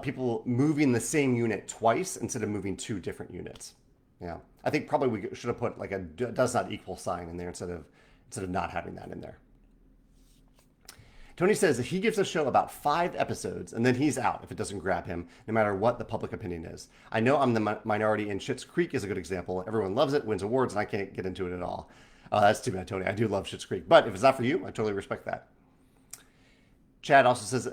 people moving the same unit twice instead of moving two different units. Yeah, I think probably we should have put like a does not equal sign in there instead of not having that in there. Tony says he gives a show about 5 episodes and then he's out if it doesn't grab him, no matter what the public opinion is. I know I'm the minority, and Schitt's Creek is a good example. Everyone loves it, wins awards, and I can't get into it at all. That's too bad, Tony. I do love Schitt's Creek, but if it's not for you, I totally respect that. Chad says,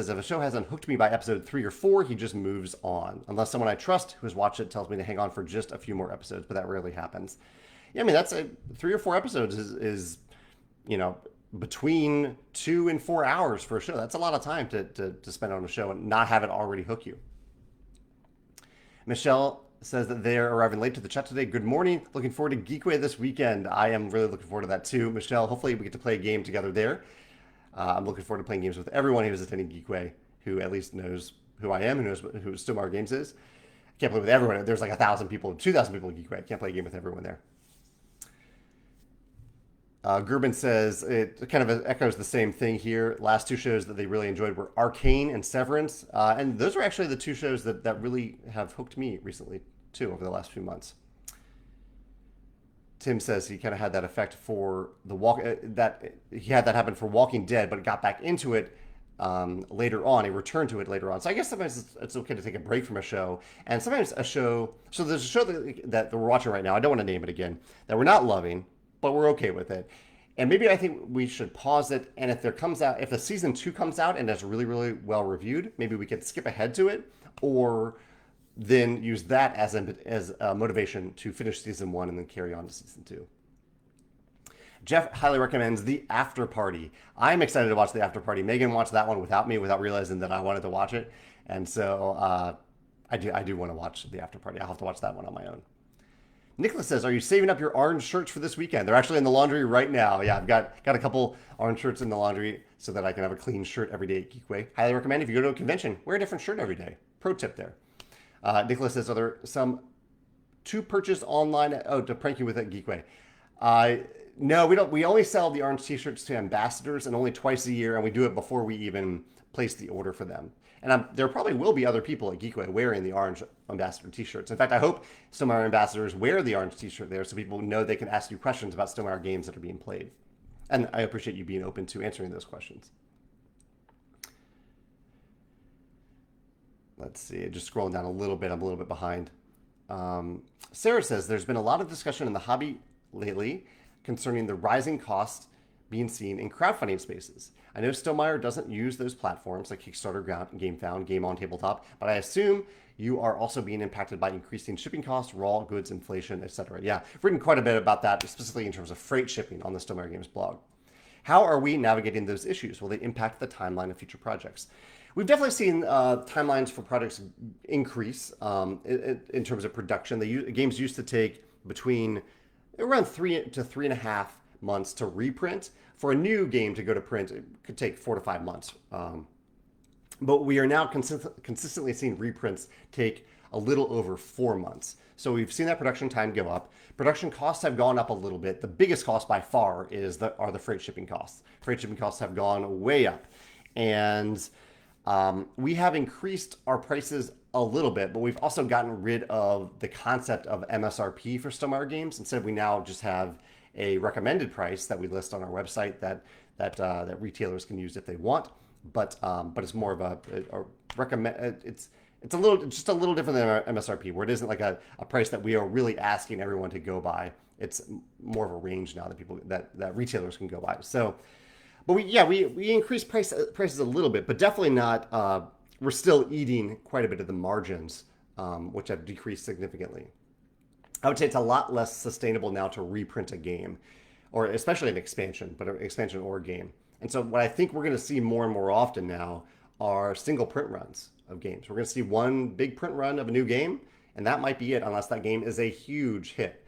if a show hasn't hooked me by episode 3 or 4, he just moves on. Unless someone I trust who has watched it tells me to hang on for just a few more episodes, but that rarely happens. Yeah, I mean, that's 3 or 4 episodes is between 2 and 4 hours for a show. That's a lot of time to spend on a show and not have it already hook you. Michelle says that they're arriving late to the chat today. Good morning. Looking forward to Geekway this weekend. I am really looking forward to that too. Michelle, hopefully we get to play a game together there. I'm looking forward to playing games with everyone who is attending Geekway, who at least knows who I am and knows who Stonemaier Games is. I can't play with everyone. There's like 1,000 people, 2,000 people in Geekway. I can't play a game with everyone there. Gerben says it kind of echoes the same thing here. Last 2 shows that they really enjoyed were Arcane and Severance. And those are actually the 2 shows that really have hooked me recently, too, over the last few months. Tim says he kind of had that effect for that he had that happen for Walking Dead, but got back into it later on. He returned to it later on. So I guess sometimes it's okay to take a break from a show. And sometimes a show, so there's a show that we're watching right now, I don't want to name it again, that we're not loving, but we're okay with it. And maybe I think we should pause it. And if the season 2 comes out and is really, really well reviewed, maybe we could skip ahead to it, or then use that as a motivation to finish season 1 and then carry on to season 2. Jeff highly recommends The After Party. I'm excited to watch The After Party. Megan watched that one without me, without realizing that I wanted to watch it. And so I do want to watch The After Party. I'll have to watch that one on my own. Nicholas says, are you saving up your orange shirts for this weekend? They're actually in the laundry right now. Yeah, I've got a couple orange shirts in the laundry so that I can have a clean shirt every day at Geekway. Highly recommend if you go to a convention, wear a different shirt every day. Pro tip there. Nicholas says, are there some to purchase online to prank you with at Geekway? No, we don't. We only sell the orange t-shirts to ambassadors, and only twice a year, and we do it before we even place the order for them. And there probably will be other people at Geekway wearing the orange ambassador t-shirts. In fact, I hope Stonemaier ambassadors wear the orange t-shirt there so people know they can ask you questions about Stonemaier games that are being played. And I appreciate you being open to answering those questions. Let's see, just scrolling down a little bit. I'm a little bit behind. Sarah says, there's been a lot of discussion in the hobby lately concerning the rising costs being seen in crowdfunding spaces. I know Stonemaier doesn't use those platforms like Kickstarter, GameFound, Game on Tabletop, but I assume you are also being impacted by increasing shipping costs, raw goods inflation, etc. Yeah, I've written quite a bit about that, specifically in terms of freight shipping on the Stonemaier Games blog. How are we navigating those issues? Will they impact the timeline of future projects? We've definitely seen timelines for projects increase in terms of production. Games used to take between around 3 to 3.5 months to reprint. For a new game to go to print, it could take 4 to 5 months. But we are now consistently seeing reprints take a little over 4 months. So we've seen that production time go up. Production costs have gone up a little bit. The biggest cost by far are the freight shipping costs. Freight shipping costs have gone way up. And we have increased our prices a little bit, but we've also gotten rid of the concept of MSRP for Stonemaier games. Instead, we now just have a recommended price that we list on our website that retailers can use if they want. But it's more of a recommend. It's a little different than our MSRP, where it isn't like a price that we are really asking everyone to go by. It's more of a range now that retailers can go by. So, but we increased prices a little bit, but definitely not. We're still eating quite a bit of the margins, which have decreased significantly. I would say it's a lot less sustainable now to reprint a game, or especially an expansion, but an expansion or a game. And so what I think we're going to see more and more often now are single print runs of games. We're going to see one big print run of a new game, and that might be it, unless that game is a huge hit.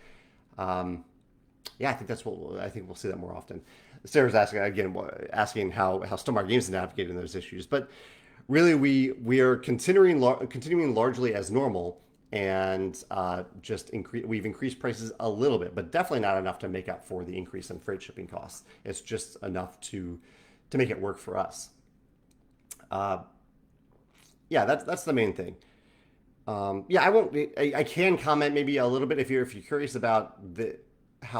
I think I think we'll see that more often. Sarah's asking how Stonemaier Games is navigating those issues, but really we are continuing largely as normal, and we've increased prices a little bit, but definitely not enough to make up for the increase in freight shipping costs. It's just enough to make it work for us. That's the main thing. I can comment maybe a little bit if you're curious about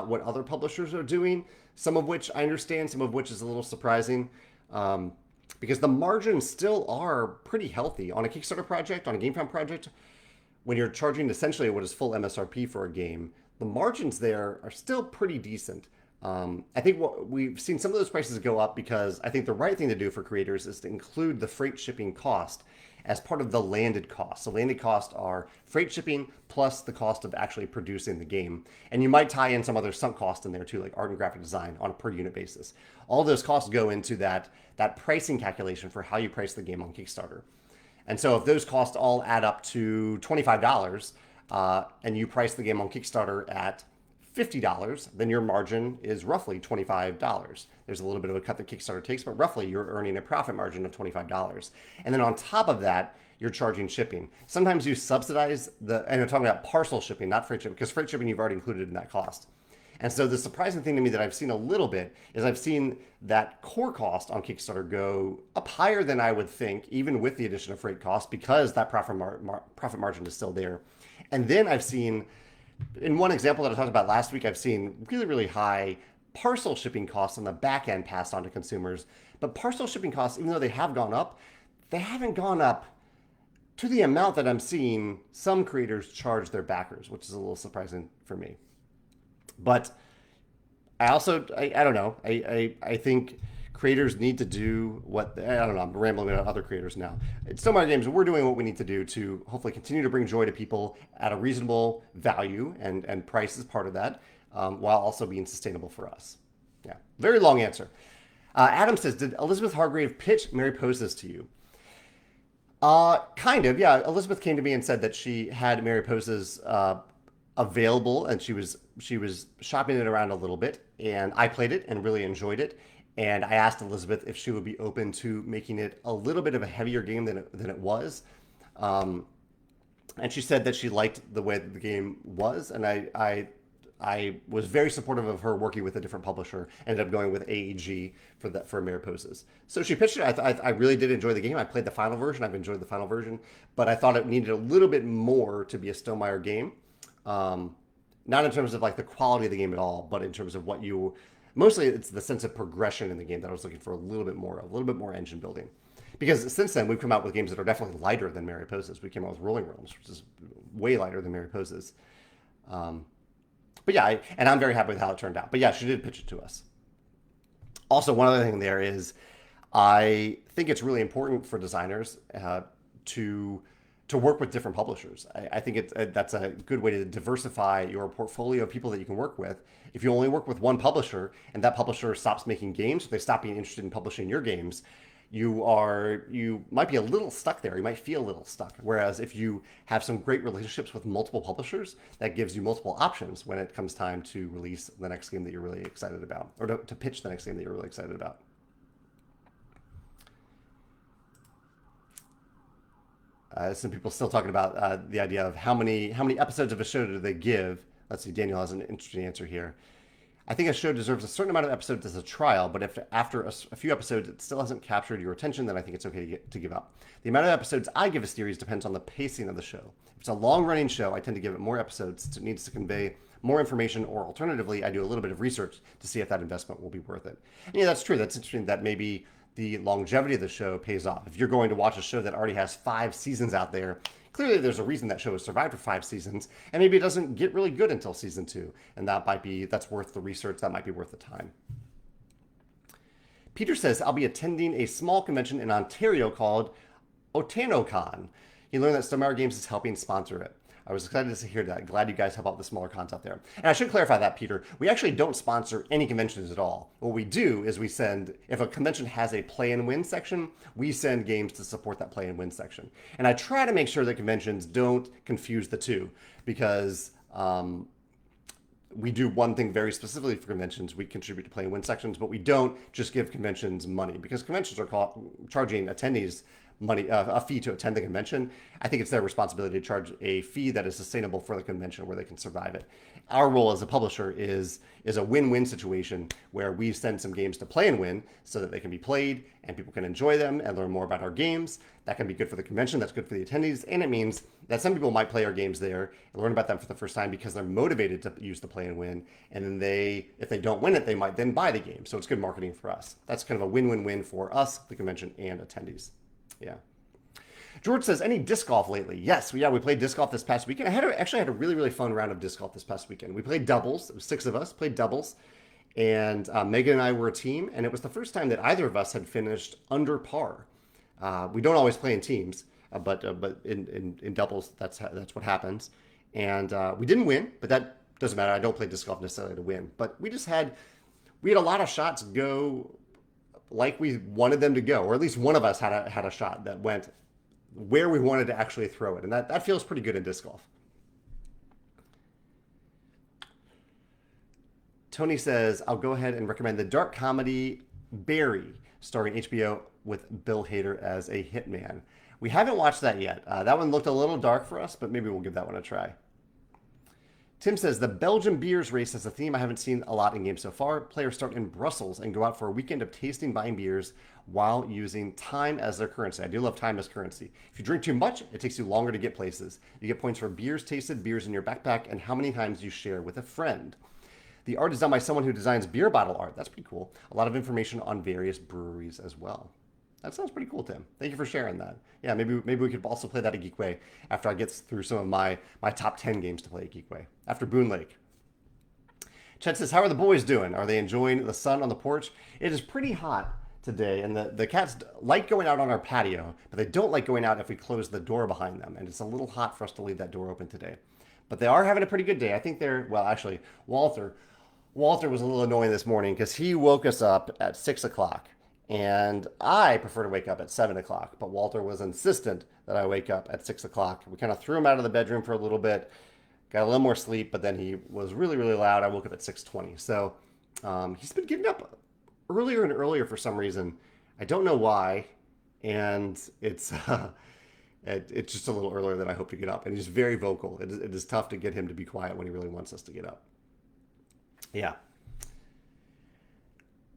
what other publishers are doing. Some of which I understand, some of which is a little surprising, because the margins still are pretty healthy on a Kickstarter project, on a GameFound project. When you're charging essentially what is full MSRP for a game, the margins there are still pretty decent. I think what we've seen some of those prices go up because I think the right thing to do for creators is to include the freight shipping cost as part of the landed cost. So landed costs are freight shipping plus the cost of actually producing the game. And you might tie in some other sunk cost in there too, like art and graphic design on a per unit basis. All those costs go into that pricing calculation for how you price the game on Kickstarter. And so if those costs all add up to $25 and you price the game on Kickstarter at $50, then your margin is roughly $25. There's a little bit of a cut that Kickstarter takes, but roughly you're earning a profit margin of $25. And then on top of that, you're charging shipping. Sometimes you subsidize and I'm talking about parcel shipping, not freight shipping, because freight shipping you've already included in that cost. And so the surprising thing to me that I've seen a little bit is I've seen that core cost on Kickstarter go up higher than I would think, even with the addition of freight costs, because that profit margin is still there. And then I've seen, in one example that I talked about last week, I've seen really, really high parcel shipping costs on the back end passed on to consumers. But parcel shipping costs, even though they have gone up, they haven't gone up to the amount that I'm seeing some creators charge their backers, which is a little surprising for me. But I don't know. I think creators need to do what, I don't know, I'm rambling about other creators now. At Stonemaier Games, we're doing what we need to do to hopefully continue to bring joy to people at a reasonable value, and price is part of that, while also being sustainable for us. Yeah, very long answer. Adam says, did Elizabeth Hargrave pitch Mary Poses to you? Kind of, yeah. Elizabeth came to me and said that she had Mary Poses available, and she was shopping it around a little bit, and I played it and really enjoyed it. And I asked Elizabeth if she would be open to making it a little bit of a heavier game than it was. And she said that she liked the way that the game was, and I was very supportive of her working with a different publisher. Ended up going with AEG for Mary Poses. So she pitched it. I really did enjoy the game. I played the final version. I've enjoyed the final version, but I thought it needed a little bit more to be a Stonemaier game. Not in terms of like the quality of the game at all, but in terms of mostly it's the sense of progression in the game that I was looking for a little bit more engine building. Because since then we've come out with games that are definitely lighter than Mary Poses. We came out with Rolling Realms, which is way lighter than Mary Poses. But yeah, and I'm very happy with how it turned out. But yeah, she did pitch it to us. Also, one other thing there is, I think it's really important for designers to work with different publishers. I think that's a good way to diversify your portfolio of people that you can work with. If you only work with one publisher and that publisher stops making games, if they stop being interested in publishing your games, you might be a little stuck there. You might feel a little stuck. Whereas if you have some great relationships with multiple publishers, that gives you multiple options when it comes time to release the next game that you're really excited about, or to pitch the next game that you're really excited about. Some people still talking about the idea of how many episodes of a show do they give. Let's see, Daniel has an interesting answer here. I think a show deserves a certain amount of episodes as a trial, but if after a few episodes it still hasn't captured your attention, then I think it's okay to give up. The amount of episodes I give a series depends on the pacing of the show. If it's a long-running show, I tend to give it more episodes since it needs to convey more information, or alternatively, I do a little bit of research to see if that investment will be worth it. And yeah, that's true. That's interesting that maybe the longevity of the show pays off. If you're going to watch a show that already has 5 seasons out there, clearly there's a reason that show has survived for 5 seasons, and maybe it doesn't get really good until season 2, and that's worth the research, that might be worth the time. Peter says, I'll be attending a small convention in Ontario called OtanoCon. He learned that Stonemaier Games is helping sponsor it. I was excited to hear that. Glad you guys help out the smaller cons out there. And I should clarify that, Peter. We actually don't sponsor any conventions at all. What we do is we send, if a convention has a play and win section, we send games to support that play and win section. And I try to make sure that conventions don't confuse the two, because we do one thing very specifically for conventions. We contribute to play and win sections, but we don't just give conventions money, because conventions are charging attendees money, a fee to attend the convention. I think it's their responsibility to charge a fee that is sustainable for the convention, where they can survive it. Our role as a publisher is a win-win situation, where we send some games to play and win so that they can be played and people can enjoy them and learn more about our games. That can be good for the convention, that's good for the attendees, and it means that some people might play our games there and learn about them for the first time because they're motivated to use the play and win, and then if they don't win it, they might then buy the game. So it's good marketing for us. That's kind of a win-win-win for us, the convention, and attendees. Yeah. George says, any disc golf lately? Yes, we played disc golf this past weekend. I actually had a really, really fun round of disc golf this past weekend. We played doubles. It was 6 of us, played doubles. And Megan and I were a team, and it was the first time that either of us had finished under par. We don't always play in teams, but in doubles, that's what happens. And we didn't win, but that doesn't matter. I don't play disc golf necessarily to win. But we had a lot of shots go like we wanted them to go, or at least one of us had a shot that went where we wanted to actually throw it. And that feels pretty good in disc golf. Tony says, I'll go ahead and recommend the dark comedy Barry, starring HBO with Bill Hader as a hitman. We haven't watched that yet. That one looked a little dark for us, but maybe we'll give that one a try. Tim says, the Belgian beers race is a theme I haven't seen a lot in games so far. Players start in Brussels and go out for a weekend of tasting, buying beers while using time as their currency. I do love time as currency. If you drink too much, it takes you longer to get places. You get points for beers tasted, beers in your backpack, and how many times you share with a friend. The art is done by someone who designs beer bottle art. That's pretty cool. A lot of information on various breweries as well. That sounds pretty cool, Tim. Thank you for sharing that. Yeah, maybe we could also play that at Geekway after I get through some of my top 10 games to play at Geekway. After Boone Lake. Chet says, how are the boys doing? Are they enjoying the sun on the porch? It is pretty hot today, and the cats like going out on our patio, but they don't like going out if we close the door behind them, and it's a little hot for us to leave that door open today. But they are having a pretty good day. I think actually, Walter was a little annoying this morning because he woke us up at 6 o'clock. And I prefer to wake up at 7 o'clock, but Walter was insistent that I wake up at 6 o'clock. We kind of threw him out of the bedroom for a little bit, got a little more sleep, but then he was really, really loud. I woke up at 6:20. So he's been getting up earlier and earlier for some reason. I don't know why, and it's just a little earlier than I hope to get up. And he's very vocal. It is tough to get him to be quiet when he really wants us to get up. Yeah.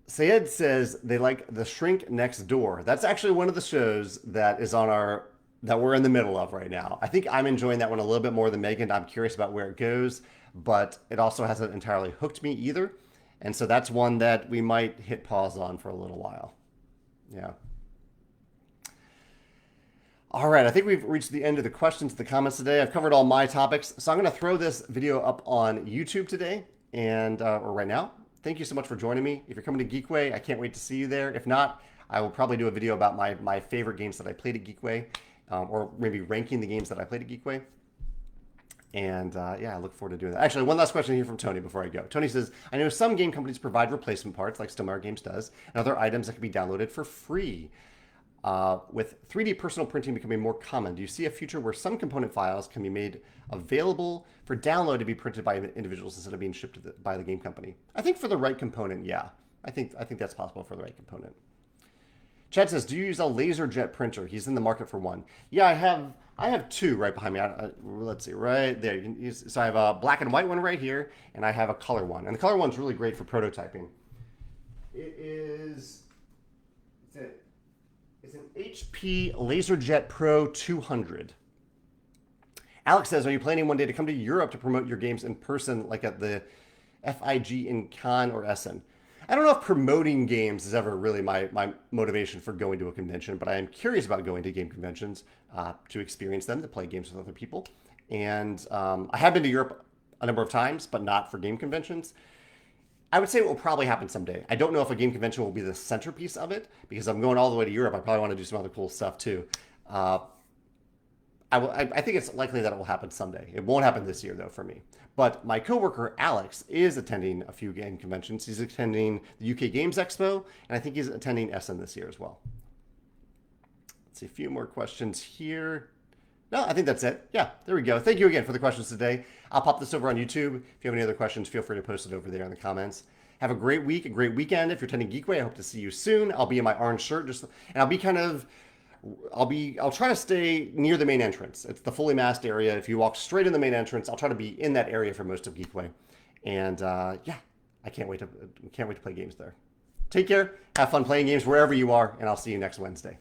Sayed says they like The Shrink Next Door. That's actually one of the shows that is that we're in the middle of right now. I think I'm enjoying that one a little bit more than Megan. I'm curious about where it goes, but it also hasn't entirely hooked me either. And so that's one that we might hit pause on for a little while. Yeah. All right, I think we've reached the end of the questions, the comments today. I've covered all my topics. So I'm going to throw this video up on YouTube today or right now. Thank you so much for joining me. If you're coming to Geekway, I can't wait to see you there. If not, I will probably do a video about my favorite games that I played at Geekway, or maybe ranking the games that I played at Geekway. And yeah, I look forward to doing that. Actually, one last question here from Tony before I go. Tony says, I know some game companies provide replacement parts, like Stonemaier Games does, and other items that can be downloaded for free. With 3D personal printing becoming more common, do you see a future where some component files can be made available for download to be printed by individuals instead of being shipped by the game company? I think for the right component, yeah. I think that's possible for the right component. Chad says, do you use a LaserJet printer? He's in the market for one. Yeah, I have two right behind me. Let's see, right there. So I have a black and white one right here, and I have a color one. And the color one's really great for prototyping. It's an HP LaserJet Pro 200. Alex says, are you planning one day to come to Europe to promote your games in person, like at the FIG in Cannes or Essen? I don't know if promoting games is ever really my motivation for going to a convention, but I am curious about going to game conventions to experience them, to play games with other people. And I have been to Europe a number of times, but not for game conventions. I would say it will probably happen someday. I don't know if a game convention will be the centerpiece of it, because I'm going all the way to Europe. I probably want to do some other cool stuff too. I think it's likely that it will happen someday. It won't happen this year, though, for me. But my coworker, Alex, is attending a few game conventions. He's attending the UK Games Expo, and I think he's attending Essen this year as well. Let's see, a few more questions here. No, I think that's it. Yeah, there we go. Thank you again for the questions today. I'll pop this over on YouTube. If you have any other questions, feel free to post it over there in the comments. Have a great week, a great weekend. If you're attending Geekway, I hope to see you soon. I'll be in my orange shirt, and I'll try to stay near the main entrance. It's the fully masked area. If you walk straight in the main entrance, I'll try to be in that area for most of Geekway. And yeah, I can't wait to play games there. Take care. Have fun playing games wherever you are, and I'll see you next Wednesday.